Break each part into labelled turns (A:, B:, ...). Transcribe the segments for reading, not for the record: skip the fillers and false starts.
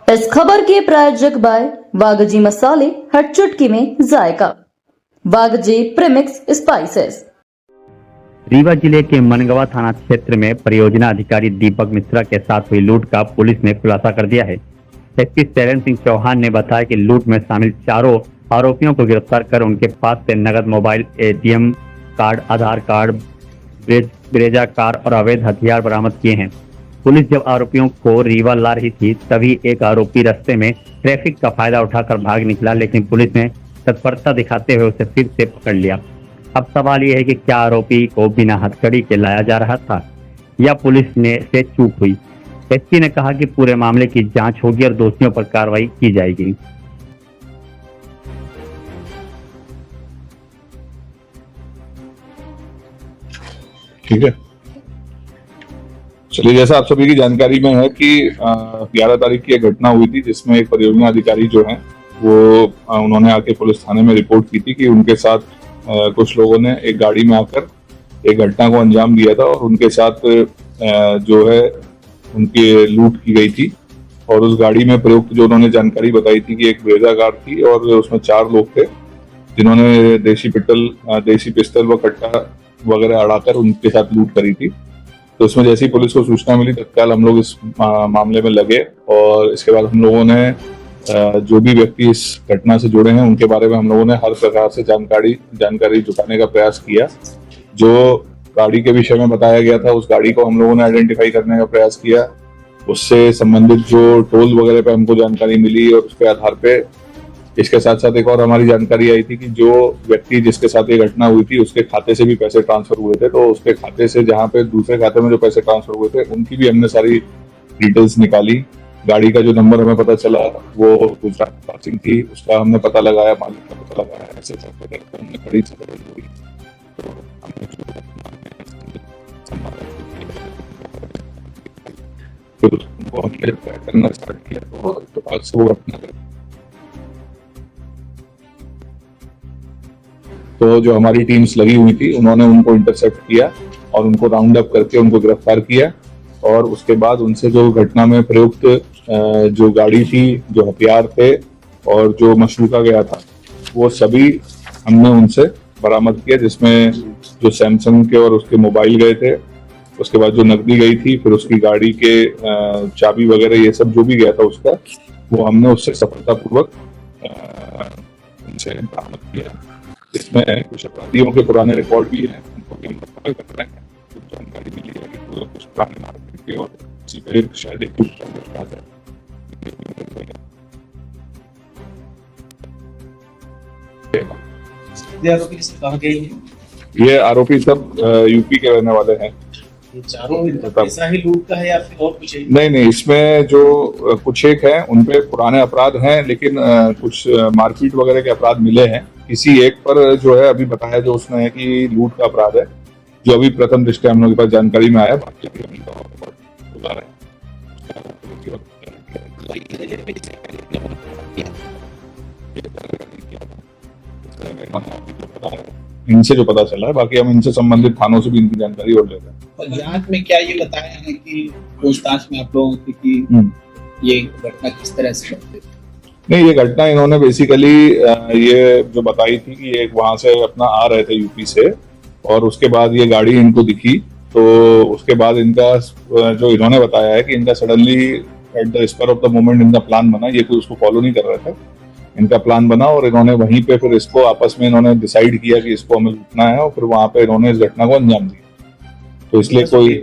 A: इस खबर के प्रायोजक बाय वागजी मसाले, हर चुटकी में जायका। वागजी प्रीमिक्स स्पाइसेस।
B: रीवा जिले के मनगवा थाना क्षेत्र में परियोजना अधिकारी दीपक मिश्रा के साथ हुई लूट का पुलिस ने खुलासा कर दिया है। एसपी शैलेंद्र सिंह चौहान ने बताया कि लूट में शामिल चारों आरोपियों को गिरफ्तार कर उनके पास से नगद मोबाइल, एटीएम कार्ड, आधार कार्ड, ब्रेजा कार और अवैध हथियार बरामद किए हैं। पुलिस जब आरोपियों को रीवा ला रही थी तभी एक आरोपी रास्ते में ट्रैफिक का फायदा उठाकर भाग निकला, लेकिन पुलिस ने तत्परता दिखाते हुए उसे फिर से पकड़ लिया। अब सवाल यह है कि क्या आरोपी को बिना हथकड़ी के लाया जा रहा था या पुलिस ने से चूक हुई। एसपी ने कहा कि पूरे मामले की जांच होगी और दोषियों पर कार्रवाई की जाएगी।
C: ठीक है, चलिए, जैसा आप सभी की जानकारी में है कि 11 तारीख की एक घटना हुई थी जिसमें एक परियोजना अधिकारी जो है वो उन्होंने आके पुलिस थाने में रिपोर्ट की थी कि उनके साथ कुछ लोगों ने एक गाड़ी में आकर एक घटना को अंजाम दिया था और उनके साथ जो है उनकी लूट की गई थी। और उस गाड़ी में प्रयुक्त जो उन्होंने जानकारी बताई थी कि एक ब्रेजा कार थी और उसमें 4 लोग थे जिन्होंने देसी पिस्टल व कट्टा वगैरह अड़ाकर उनके साथ लूट करी थी। तो इसमें जैसी पुलिस को सूचना मिली तत्काल हम लोग इस मामले में लगे और इसके बाद हम लोगों ने जो भी व्यक्ति इस घटना से जुड़े हैं उनके बारे में हम लोगों ने हर प्रकार से जानकारी जुटाने का प्रयास किया। जो गाड़ी के विषय में बताया गया था उस गाड़ी को हम लोगों ने आइडेंटिफाई करने का प्रयास किया। उससे संबंधित जो टोल वगैरह पे हमको जानकारी मिली और उसके आधार पे इसके साथ साथ एक और हमारी जानकारी आई थी कि जो व्यक्ति जिसके साथ ये घटना हुई थी उसके खाते से भी पैसे ट्रांसफर हुए थे। तो उसके खाते से जहाँ पे दूसरे खाते में जो पैसे ट्रांसफर हुए थे उनकी भी हमने सारी डिटेल्स निकाली। गाड़ी का जो नंबर हमें पता चला वो गुजरात पासिंग थी, उसका हमने पता लगाया, मालिक का पता लगाया, ऐसे हमने बड़ी हुई। फिर उसको हमने करना स्टार्ट किया तो आज से वो घटना। तो जो हमारी टीम्स लगी हुई थी उन्होंने उनको इंटरसेप्ट किया और उनको राउंड अप करके उनको गिरफ्तार किया और उसके बाद उनसे जो घटना में प्रयुक्त जो गाड़ी थी, जो हथियार थे और जो मशरूका गया था वो सभी हमने उनसे बरामद किया, जिसमें जो सैमसंग के और उसके मोबाइल गए थे, उसके बाद जो नकदी गई थी, फिर उसकी गाड़ी के चाबी वगैरह ये सब जो भी गया था उसका वो हमने उससे सफलतापूर्वक उनसे बरामद किया। इसमें कुछ अपराधियों के पुराने रिकॉर्ड भी हैं, उनको भी पता कर रहे हैं। कुछ जानकारी मिली है कि कुछ पुराने मार्केट के और इसी पे शायद एक ये आरोपी सब यूपी के रहने वाले हैं।
D: ये चारों ऐसा ही लूट का है या फिर और कुछ?
C: नहीं, इसमें जो कुछ एक है उनपे पुराने अपराध हैं, लेकिन कुछ मारपीट वगैरह के अपराध मिले हैं। किसी एक पर जो है अभी बताया जो उसने है कि लूट का अपराध है, जो अभी प्रथम दृष्टया हम लोग के पास जानकारी में आया। इनसे जो पता चला है, बाकी हम इनसे संबंधित थानों से भी इनकी जानकारी और लेते हैं।
D: और जांच में क्या ये बताया है कि पूछताछ में आप लोगों की ये घटना किस तरह से घटी?
C: नहीं, ये घटना इन्होंने बेसिकली ये जो बताई थी कि ये वहां से अपना आ रहे थे यूपी से और उसके बाद ये गाड़ी इनको दिखी। तो उसके बाद इनका जो इन्होंने बताया है कि इनका suddenly at the spur of the moment इनका प्लान बना, ये कोई उसको फॉलो नहीं कर रहे थे, इनका प्लान बना और इन्होंने वहीं पे फिर इसको आपस में इन्होंने डिसाइड किया कि इसको हमें लूटना है और फिर वहां पे इन्होंने इस घटना को अंजाम दिया। तो इसलिए कोई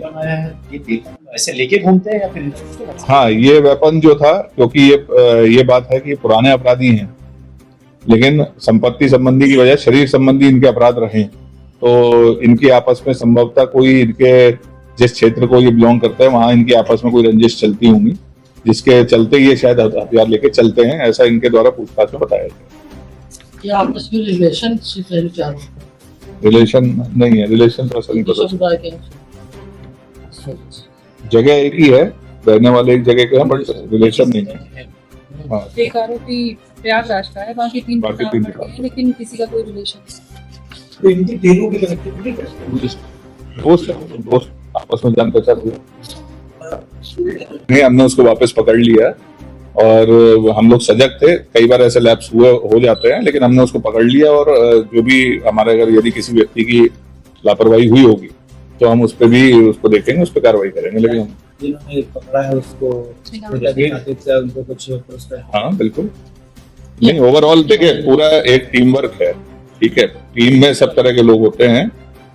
D: ऐसे लेके घूमते हैं या फिर?
C: हाँ, ये वेपन जो था, क्योंकि ये बात है कि पुराने अपराधी हैं लेकिन संपत्ति संबंधी की वजह शरीर संबंधी इनके अपराध रहे, तो इनकी आपस में संभवतः कोई इनके जिस क्षेत्र को ये बिलोंग करता है वहां इनकी आपस में कोई रंजिश चलती होंगी, जिसके चलते ये शायद हथियार लेके चलते हैं, ऐसा इनके द्वारा पूछताछ में बताया गया।
E: आपस में रिलेशनशिप है?
C: रिलेशन नहीं है, रिलेशन तो असल नहीं पता, जगह एक ही है, रहने वाले एक जगह के हैं, बट रिलेशन नहीं है। हाँ,
F: एक आरोपी प्रयागराज का है, बाकी तीन
C: हैं,
F: लेकिन किसी का कोई रिलेशन
D: तो इनकी तीनों की कनेक्टिविटी
C: दोस्त आपस में जान पहचान हुई। नहीं, हमने उसको वापस पकड़ लिया और हम लोग सजग थे। कई बार ऐसे लैप्स हो जाते हैं, लेकिन हमने उसको पकड़ लिया और जो भी हमारे अगर यदि किसी व्यक्ति की लापरवाही हुई होगी तो हम उस पर भी उसको देखेंगे, उस पर कार्रवाई करेंगे। लेकिन हम
G: जिन्होंने पकड़ा है उसको उनको कुछ पुरस्कार?
C: हाँ बिल्कुल, नहीं ओवरऑल देखिए पूरा एक टीम वर्क है, ठीक है। टीम में सब तरह के लोग होते हैं,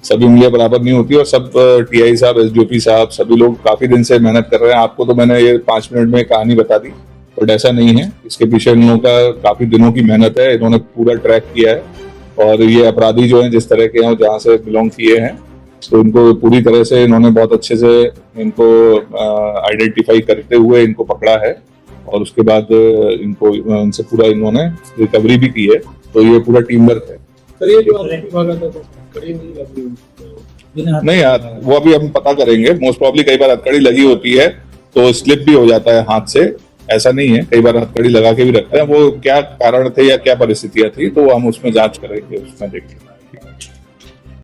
C: सभी उंगलियां बराबर नहीं होती और सब टीआई साहब, एसडीओपी साहब, सभी लोग काफी दिन से मेहनत कर रहे हैं। आपको तो मैंने ये 5 मिनट में कहानी बता दी, बट ऐसा नहीं है। इसके पीछे इन लोगों का काफी दिनों की मेहनत है, इन्होंने पूरा ट्रैक किया है और ये अपराधी जो हैं जिस तरह के हैं जहाँ से बिलोंग किए हैं, तो इनको पूरी तरह से इन्होंने बहुत अच्छे से इनको आइडेंटिफाई करते हुए इनको पकड़ा है और उसके बाद इनको इनसे पूरा इन्होंने रिकवरी भी की है। तो ये पूरा टीम वर्क है। नहीं यार, वो अभी हम पता करेंगे। मोस्ट प्रॉब्ली कई बार हथकड़ी लगी होती है तो स्लिप भी हो जाता है हाथ से, ऐसा नहीं है। कई बार हथकड़ी लगा के भी रखते हैं, वो क्या कारण थे या क्या परिस्थितियां थी तो हम उसमें जांच करेंगे, उसमें देखेंगे।